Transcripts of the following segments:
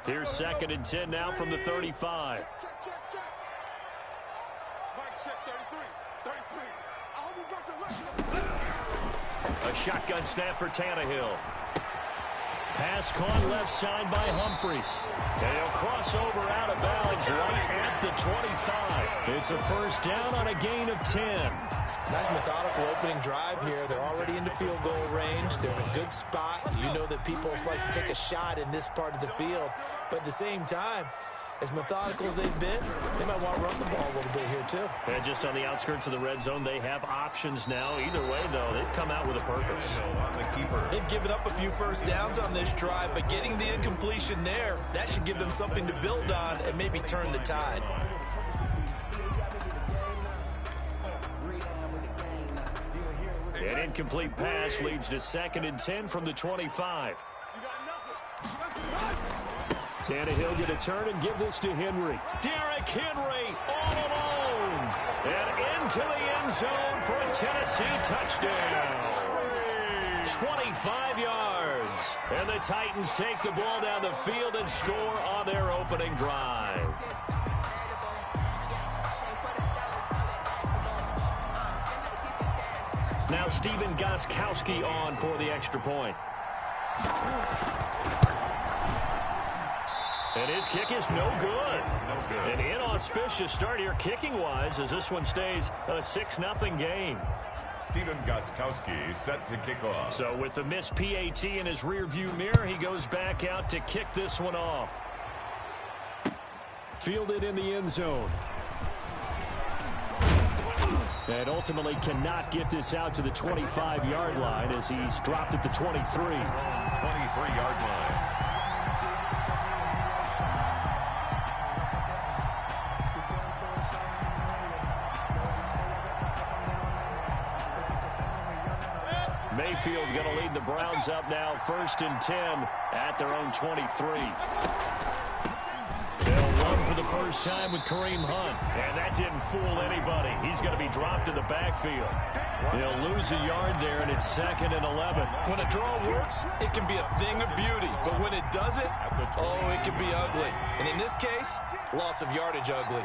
Here's 2nd and 10 now from the 35. A shotgun snap for Tannehill. Pass caught left side by Humphries. And he'll cross over out of bounds right at the 25. It's a first down on a gain of 10. Nice methodical opening drive here. They're already into field goal range. They're in a good spot. You know that people like to take a shot in this part of the field. But at the same time, as methodical as they've been, they might want to run the ball a little bit here too. And just on the outskirts of the red zone, they have options now. Either way, though, they've come out with a purpose. They've given up a few first downs on this drive, but getting the incompletion there, that should give them something to build on and maybe turn the tide. An incomplete pass leads to 2nd and 10 from the 25. Tannehill going to turn and give this to Henry. Derrick Henry all alone. And into the end zone for a Tennessee touchdown. 25 yards. And the Titans take the ball down the field and score on their opening drive. Now Stephen Gostkowski on for the extra point. And his kick is no good. An inauspicious start here kicking-wise as this one stays a 6-0 game. Stephen Gostkowski set to kick off. So with the missed PAT in his rearview mirror, he goes back out to kick this one off. Fielded in the end zone. And ultimately cannot get this out to the 25-yard line as he's dropped at the 23. 23-yard line. Mayfield going to lead the Browns up now, 1st and 10 at their own 23. They'll run for the first time with Kareem Hunt, and that didn't fool anybody. He's going to be dropped in the backfield. They'll lose a yard there, and it's 2nd and 11. When a draw works, it can be a thing of beauty, but when it doesn't, oh, it can be ugly. And in this case, loss of yardage ugly.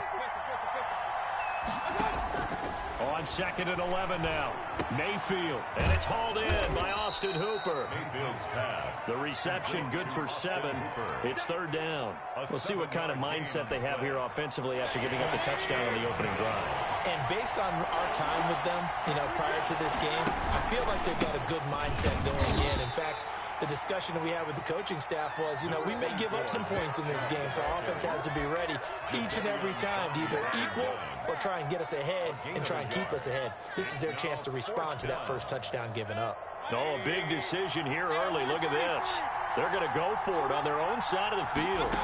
On 2nd and 11 now. Mayfield, and it's hauled in by Austin Hooper. Mayfield's pass. The reception good for 7. It's 3rd down. We'll see what kind of mindset they have here offensively after giving up the touchdown on the opening drive. And based on our time with them, prior to this game, I feel like they've got a good mindset going in. In fact, the discussion that we had with the coaching staff was, we may give up some points in this game, so our offense has to be ready each and every time to either equal or try and get us ahead and try and keep us ahead. This is their chance to respond to that first touchdown given up. Oh, a big decision here early. Look at this. They're going to go for it on their own side of the field.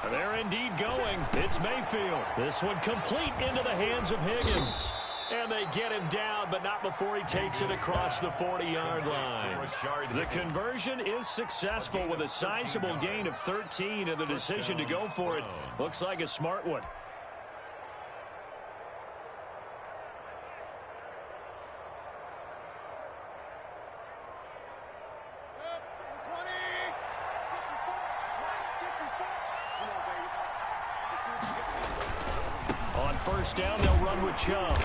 And they're indeed going. It's Mayfield. This one complete into the hands of Higgins. And they get him down, but not before he takes it across the 40-yard line. The conversion is successful with a sizable gain of 13, and the decision to go for it looks like a smart one. On 1st down, they'll run with Chubb.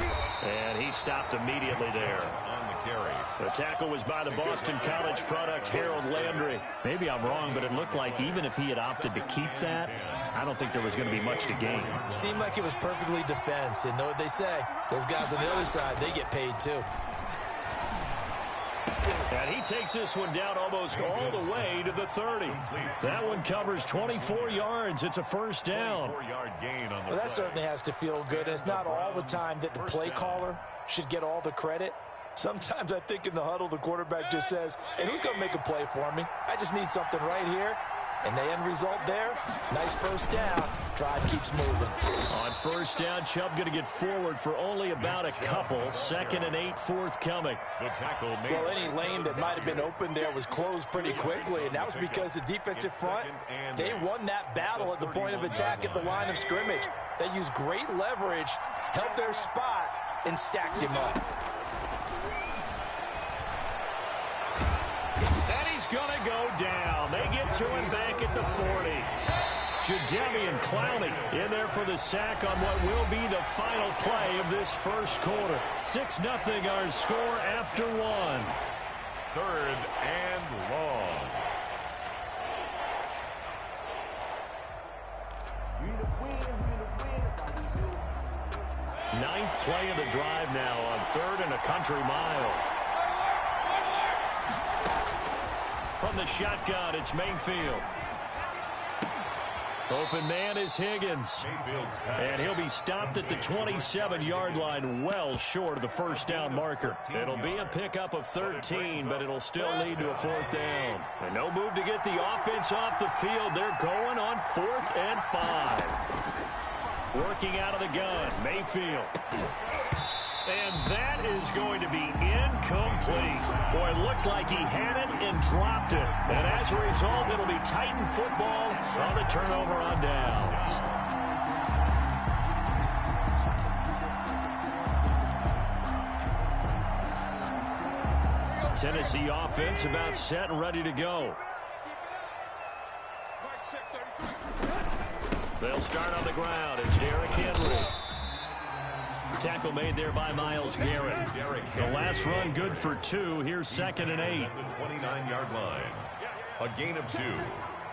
And he stopped immediately there. On the carry. The tackle was by the Boston College product, Harold Landry. Maybe I'm wrong, but it looked like even if he had opted to keep that, I don't think there was going to be much to gain. Seemed like it was perfectly defense. And know what they say? Those guys on the other side, they get paid too. And he takes this one down almost all the way to the 30. That one covers 24 yards. It's a 1st down. 4-yard gain on the Well, that certainly has to feel good. And it's not all the time that the play caller should get all the credit. Sometimes I think in the huddle, the quarterback just says, hey, who's going to make a play for me? I just need something right here. And the end result there, nice 1st down. Drive keeps moving. On 1st down, Chubb going to get forward for only about a couple. 2nd and 8 forthcoming. The tackle made. Well, any lane that might have been open there was closed pretty quickly, and that was because the defensive front, they won that battle at the point of attack at the line of scrimmage. They used great leverage, held their spot, and stacked him up. And he's going to go down. They get to him back at the 40. Jadeveon Clowney in there for the sack on what will be the final play of this first quarter. 6-0 our score after one. 3rd and long. Ninth play of the drive now on 3rd and a country mile. From the shotgun, it's Mayfield. Open man is Higgins. And he'll be stopped at the 27-yard line, well short of the first down marker. It'll be a pickup of 13, but it'll still lead to a 4th down. And no move to get the offense off the field. They're going on 4th and 5. Working out of the gun, Mayfield. And that is going to be incomplete. Boy, it looked like he had it and dropped it. And as a result, it'll be Titan football on the turnover on downs. Tennessee offense about set and ready to go. They'll start on the ground. It's Derrick Henry. Tackle made there by Myles Garrett. The last run good for 2. Here's 2nd and 8. The 29-yard line. A gain of 2.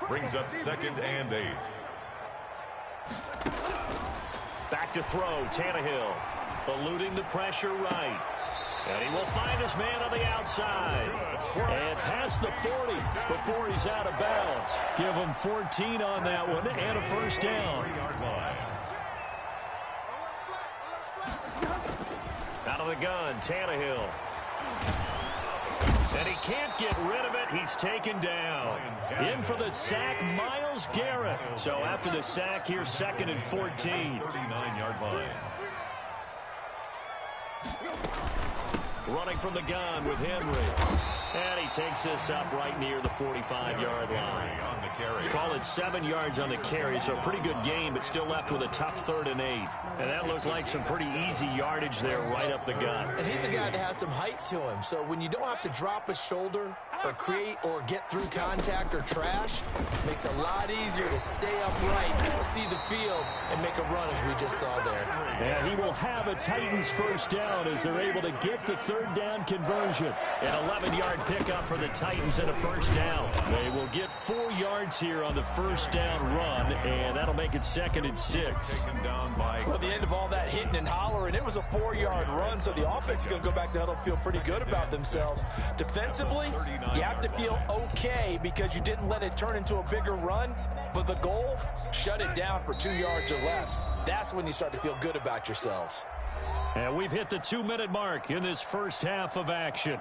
Brings up 2nd and 8. Back to throw. Tannehill eluding the pressure right. And he will find his man on the outside. And past the 40 before he's out of bounds. Give him 14 on that one and a first down. Out of the gun, Tannehill. And he can't get rid of it. He's taken down. In for the sack, Myles Garrett. So after the sack, here's 2nd and 14. 39-yard line. Running from the gun with Henry. And he takes this up right near the 45-yard line. Call it 7 yards on the carry, so a pretty good game, but still left with a tough 3rd and 8. And that looked like some pretty easy yardage there right up the gut. And he's a guy that has some height to him, so when you don't have to drop a shoulder or create or get through contact or trash, it makes it a lot easier to stay upright, see the field, and make a run as we just saw there. And he will have a Titans first down as they're able to get the 3rd down conversion. An 11-yard pickup for the Titans and a first down. They will get 4 yards here on the first down run, and that'll make it 2nd and 6. Well, at the end of all that hitting and hollering, it was a 4-yard run, so the offense is going to go back to huddle and feel pretty good about themselves. Defensively, you have to feel okay because you didn't let it turn into a bigger run, but the goal, shut it down for 2 yards or less. That's when you start to feel good about yourselves. And we've hit the 2-minute mark in this first half of action.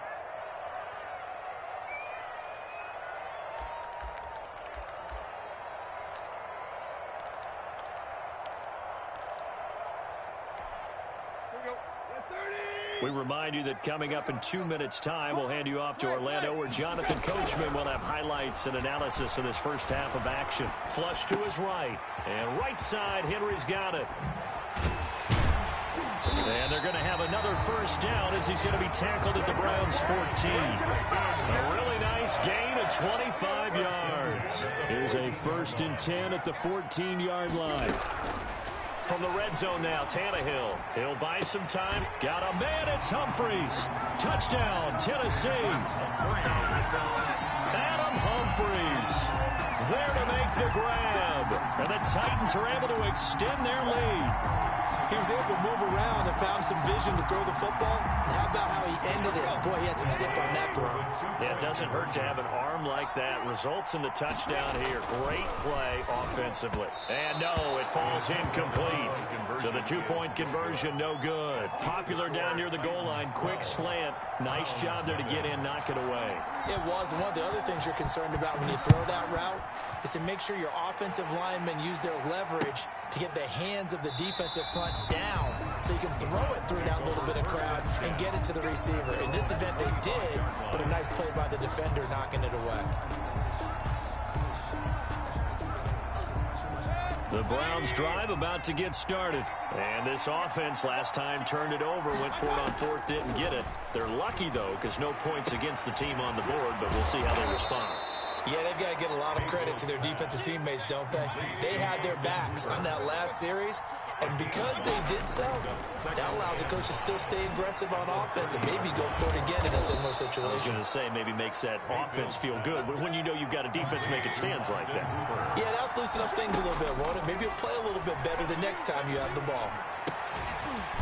We remind you that coming up in 2 minutes' time, we'll hand you off to Orlando, where Jonathan Coachman will have highlights and analysis of this first half of action. Flush to his right. And right side, Henry's got it. And they're going to have another first down as he's going to be tackled at the Browns' 14. A really nice gain of 25 yards. Here's a 1st and 10 at the 14-yard line. From the red zone now, Tannehill. He'll buy some time. Got a man, it's Humphries. Touchdown, Tennessee. Adam Humphries there to make the grab. And the Titans are able to extend their lead. He was able to move around and found some vision to throw the football. And how about how he ended it? Boy, he had some zip on that throw. Yeah, it doesn't hurt to have an arm like that. Results in the touchdown here. Great play offensively. And no, it falls incomplete. So the 2-point conversion, no good. Popular down near the goal line. Quick slant. Nice job there to get in, knock it away. It was. And one of the other things you're concerned about when you throw that route is to make sure your offensive linemen use their leverage to get the hands of the defensive front down so you can throw it through that little bit of crowd and get it to the receiver. In this event, they did, but a nice play by the defender knocking it away. The Browns drive about to get started. And this offense last time turned it over, went for it on 4th, didn't get it. They're lucky, though, because no points against the team on the board, but we'll see how they respond. Yeah, they've got to get a lot of credit to their defensive teammates, don't they? They had their backs on that last series, and because they did so, that allows the coach to still stay aggressive on offense and maybe go for it again in a similar situation. I was going to say maybe makes that offense feel good, but when you know you've got a defense making stands like that. Yeah, that'll loosen up things a little bit, won't it? Maybe you'll play a little bit better the next time you have the ball.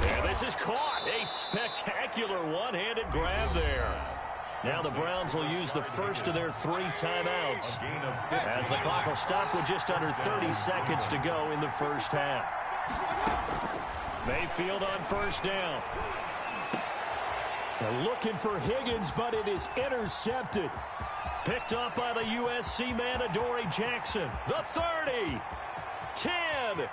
And this is caught. A spectacular one-handed grab there. Now the Browns will use the first of their 3 timeouts as the clock will stop with just under 30 seconds to go in the first half. Mayfield on first down. They're looking for Higgins, but it is intercepted. Picked up by the USC man, Adoree Jackson. The 30. 10.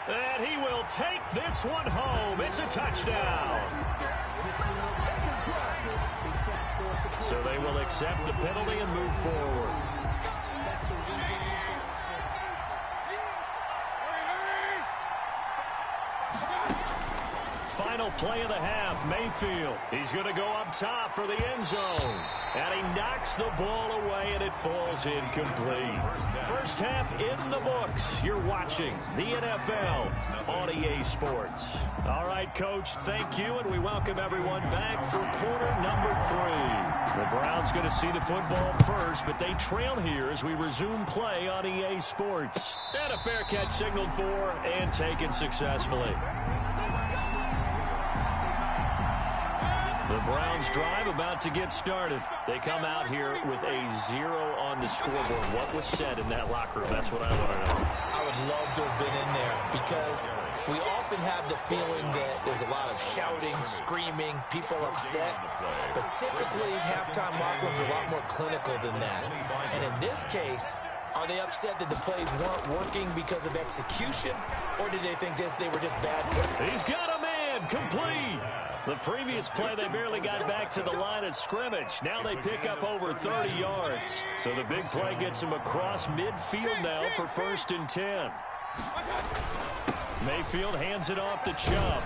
And he will take this one home. It's a touchdown. So they will accept the penalty and move forward. Final play of the half, Mayfield. He's going to go up top for the end zone. And he knocks the ball away, and it falls incomplete. First half in the books. You're watching the NFL on EA Sports. All right, Coach, thank you, and we welcome everyone back for quarter number 3. The Browns going to see the football first, but they trail here as we resume play on EA Sports. And a fair catch signaled for and taken successfully. The Browns drive about to get started. They come out here with a 0 on the scoreboard. What was said in that locker room? That's what I want to know. I would love to have been in there because we often have the feeling that there's a lot of shouting, screaming, people upset. But typically, halftime locker rooms are a lot more clinical than that. And in this case, are they upset that the plays weren't working because of execution? Or did they think they were just bad plays? He's got a man complete. The previous play, they barely got back to the line of scrimmage. Now they pick up over 30 yards. So the big play gets them across midfield now for 1st and 10. Mayfield hands it off to Chubb.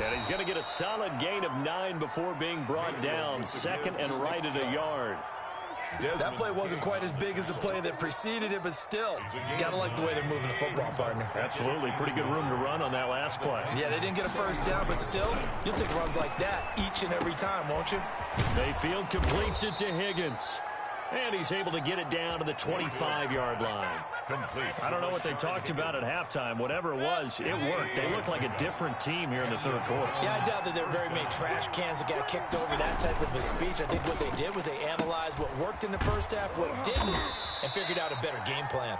And he's going to get a solid gain of 9 before being brought down. 2nd and right at a yard. That play wasn't quite as big as the play that preceded it, but still, gotta like the way they're moving the football, partner. Absolutely. Pretty good room to run on that last play. Yeah, they didn't get a first down, but still, you'll take runs like that each and every time, won't you? Mayfield completes it to Higgins. And he's able to get it down to the 25-yard line. I don't know what they talked about at halftime. Whatever it was, it worked. They look like a different team here in the 3rd quarter. Yeah, I doubt that there were very many trash cans that got kicked over, that type of a speech. I think what they did was they analyzed what worked in the first half, what didn't, and figured out a better game plan.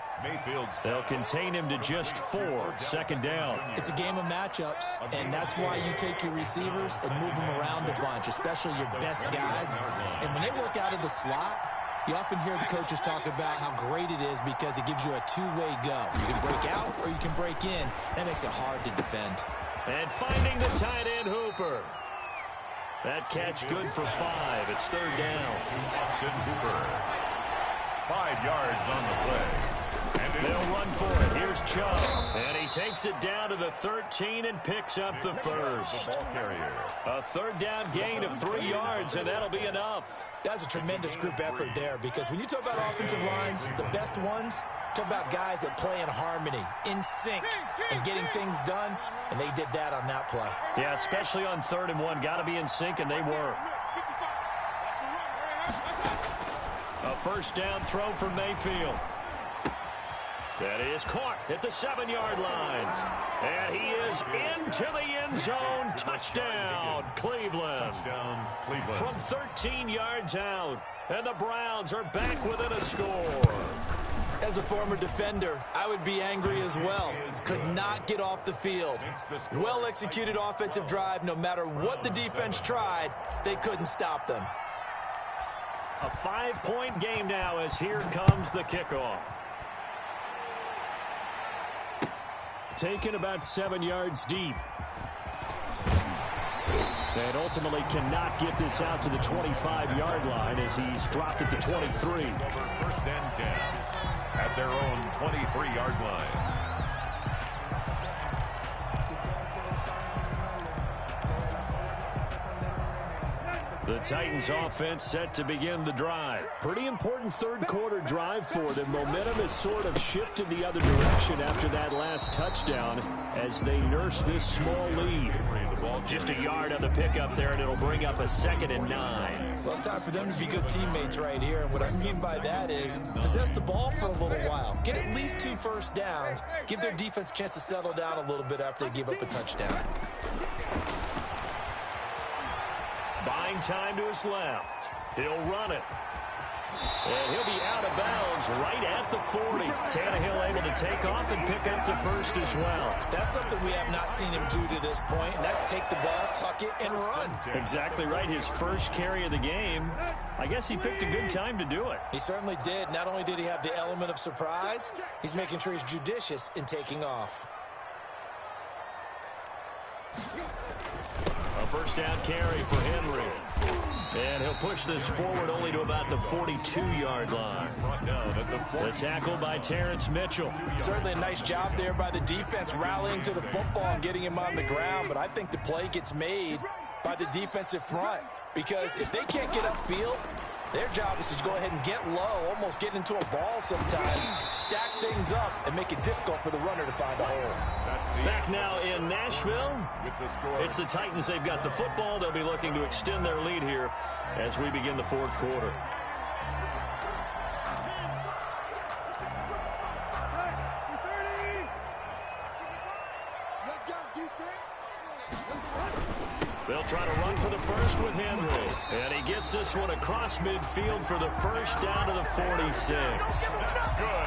They'll contain him to just 4. 2nd down. It's a game of matchups, and that's why you take your receivers and move them around a bunch, especially your best guys. And when they work out of the slot, you often hear the coaches talk about how great it is because it gives you a two-way go. You can break out or you can break in. That makes it hard to defend. And finding the tight end Hooper. That catch good for 5. It's 3rd down. Austin Hooper. 5 yards on the play. They'll run for it. Here's Chubb. And he takes it down to the 13 and picks up the first. A 3rd down gain of 3 yards, and that'll be enough. That's a tremendous group effort there because when you talk about offensive lines, the best ones, talk about guys that play in harmony, in sync, and getting things done, and they did that on that play. Yeah, especially on 3rd and 1. Got to be in sync, and they were. A 1st down throw for Mayfield. That is caught at the 7-yard line. And he is into the end zone. Touchdown, Cleveland. From 13 yards out. And the Browns are back within a score. As a former defender, I would be angry as well. Could not get off the field. Well-executed offensive drive. No matter what the defense tried, they couldn't stop them. A 5-point game now as here comes the kickoff. taken about 7 yards deep. And ultimately cannot get this out to the 25-yard line as he's dropped at the 23. First and 10 at their own 23-yard line. The Titans offense set to begin the drive. Pretty important third quarter drive for them. Momentum has sort of shifted the other direction after that last touchdown as they nurse this small lead. Just a yard on the pickup there, and it'll bring up a 2nd and 9. Well, it's time for them to be good teammates right here. And what I mean by that is possess the ball for a little while. Get at least 2 first downs. Give their defense a chance to settle down a little bit after they give up a touchdown. Buying time to his left. He'll run it. And he'll be out of bounds right at the 40. Tannehill able to take off and pick up the first as well. That's something we have not seen him do to this point, and that's take the ball, tuck it, and run. Exactly right. His first carry of the game. I guess he picked a good time to do it. He certainly did. Not only did he have the element of surprise, he's making sure he's judicious in taking off. A first down carry for Henry. And he'll push this forward only to about the 42-yard line. The tackle by Terrence Mitchell. Certainly a nice job there by the defense rallying to the football and getting him on the ground. But I think the play gets made by the defensive front. Because if they can't get upfield, their job is to go ahead and get low, almost get into a ball sometimes, stack things up, and make it difficult for the runner to find a hole. Back now in Nashville, it's the Titans. They've got the football. They'll be looking to extend their lead here as we begin the fourth quarter. They'll try to run for the first with Henry. And he gets this one across midfield for the first down to the 46.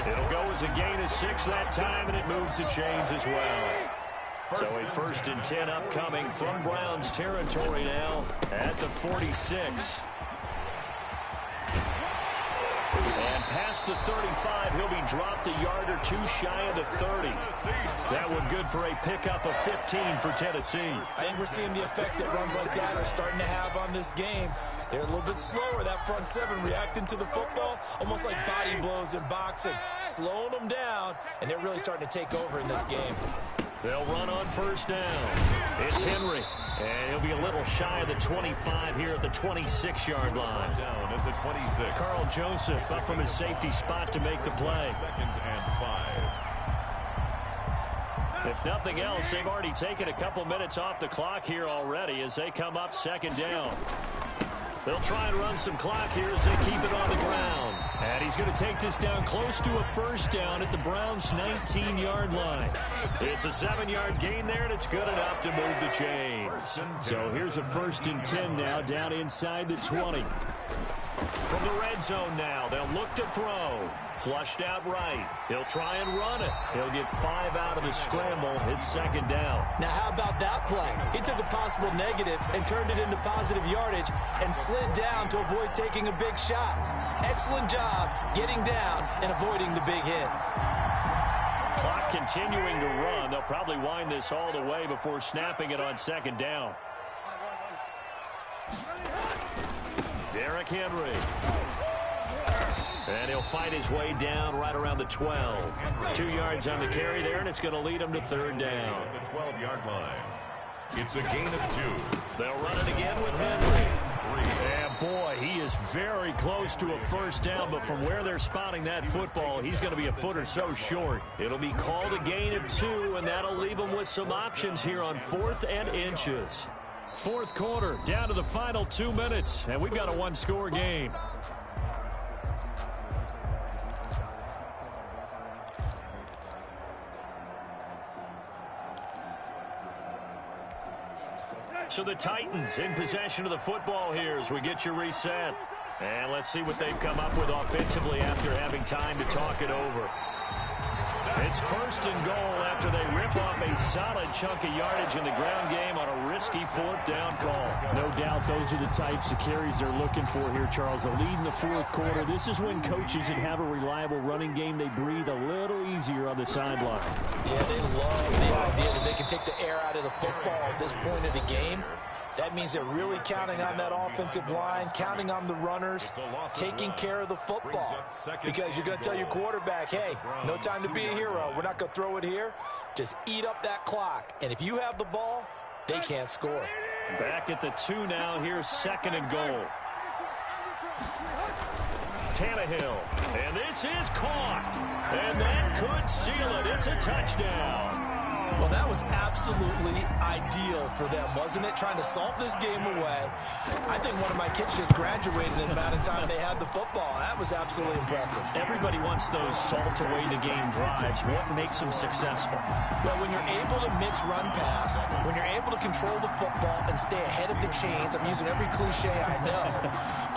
It'll go as a gain of 6 that time, and it moves the chains as well. So a 1st and 10 upcoming from Browns territory now at the 46. And past the 35, he'll be dropped a yard or 2 shy of the 30. That one good for a pickup of 15 for Tennessee. I think we're seeing the effect that runs like that are starting to have on this game. They're a little bit slower, that front 7 reacting to the football, almost like body blows in boxing, slowing them down, and they're really starting to take over in this game. They'll run on first down. It's Henry. And he'll be a little shy of the 25 here at the 26-yard line. Down at the 26. Carl Joseph up from his safety spot to make the play. 2nd and 5. If nothing else, they've already taken a couple minutes off the clock here already as they come up 2nd down. They'll try and run some clock here as they keep it on the ground. And he's going to take this down close to a first down at the Browns' 19-yard line. It's a 7-yard gain there, and it's good enough to move the chains. So here's a 1st and 10 now down inside the 20. From the red zone now, they'll look to throw. Flushed out right. He'll try and run it. He'll get 5 out of the scramble. It's 2nd down. Now, how about that play? He took a possible negative and turned it into positive yardage and slid down to avoid taking a big shot. Excellent job getting down and avoiding the big hit. Clock continuing to run. They'll probably wind this all the way before snapping it on 2nd down. Derrick Henry. And he'll fight his way down right around the 12. 2 yards on the carry there, and it's going to lead him to 3rd down. The 12-yard line. It's a gain of 2. They'll run it again with Henry. And boy, he is very close to a first down, but from where they're spotting that football, he's going to be a foot or so short. It'll be called a gain of 2, and that'll leave him with some options here on 4th and inches. Fourth quarter, down to the final 2 minutes, and we've got a 1-score game. So the Titans in possession of the football here as we get you reset. And let's see what they've come up with offensively after having time to talk it over. It's first and goal after they rip off a solid chunk of yardage in the ground game on a risky fourth down call. No doubt those are the types of carries they're looking for here, Charles. The lead in the fourth quarter. This is when coaches that have a reliable running game, they breathe a little easier on the sideline. Yeah, they love the idea that they can take the air out of the football at this point of the game. That means they're really counting on that offensive line, counting on the runners, taking care of the football. Because you're going to tell your quarterback, hey, no time to be a hero. We're not going to throw it here. Just eat up that clock. And if you have the ball, they can't score. Back at the 2 now. Here's second and goal. Tannehill. And this is caught. And that could seal it. It's a touchdown. Well, that was absolutely ideal for them, wasn't it? Trying to salt this game away. I think one of my kids just graduated in the amount of time they had the football. That was absolutely impressive. Everybody wants those salt-away-the-game drives. What makes them successful? Well, when you're able to mix run-pass, when you're able to control the football and stay ahead of the chains, I'm using every cliche I know,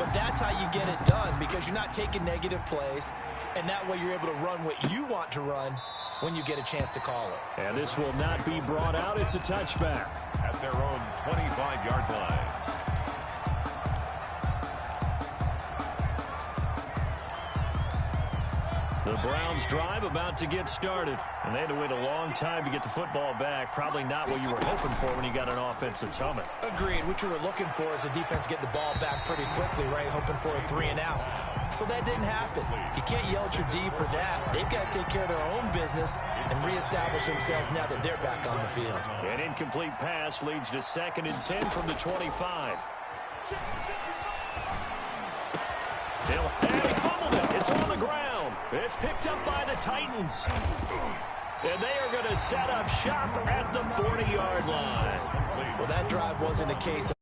but that's how you get it done because you're not taking negative plays, and that way you're able to run what you want to run when you get a chance to call it. And this will not be brought out. It's a touchback. At their own 25-yard line. The Browns drive about to get started. And they had to wait a long time to get the football back. Probably not what you were hoping for when you got an offense that's humming. Agreed. What you were looking for is the defense get the ball back pretty quickly, right? Hoping for a 3 and out. So that didn't happen. You can't yell at your D for that. They've got to take care of their own business and reestablish themselves now that they're back on the field. An incomplete pass leads to 2nd and 10 from the 25. And he fumbled it. It's on the ground. It's picked up by the Titans. And they are going to set up shop at the 40-yard line. Well, that drive wasn't a case of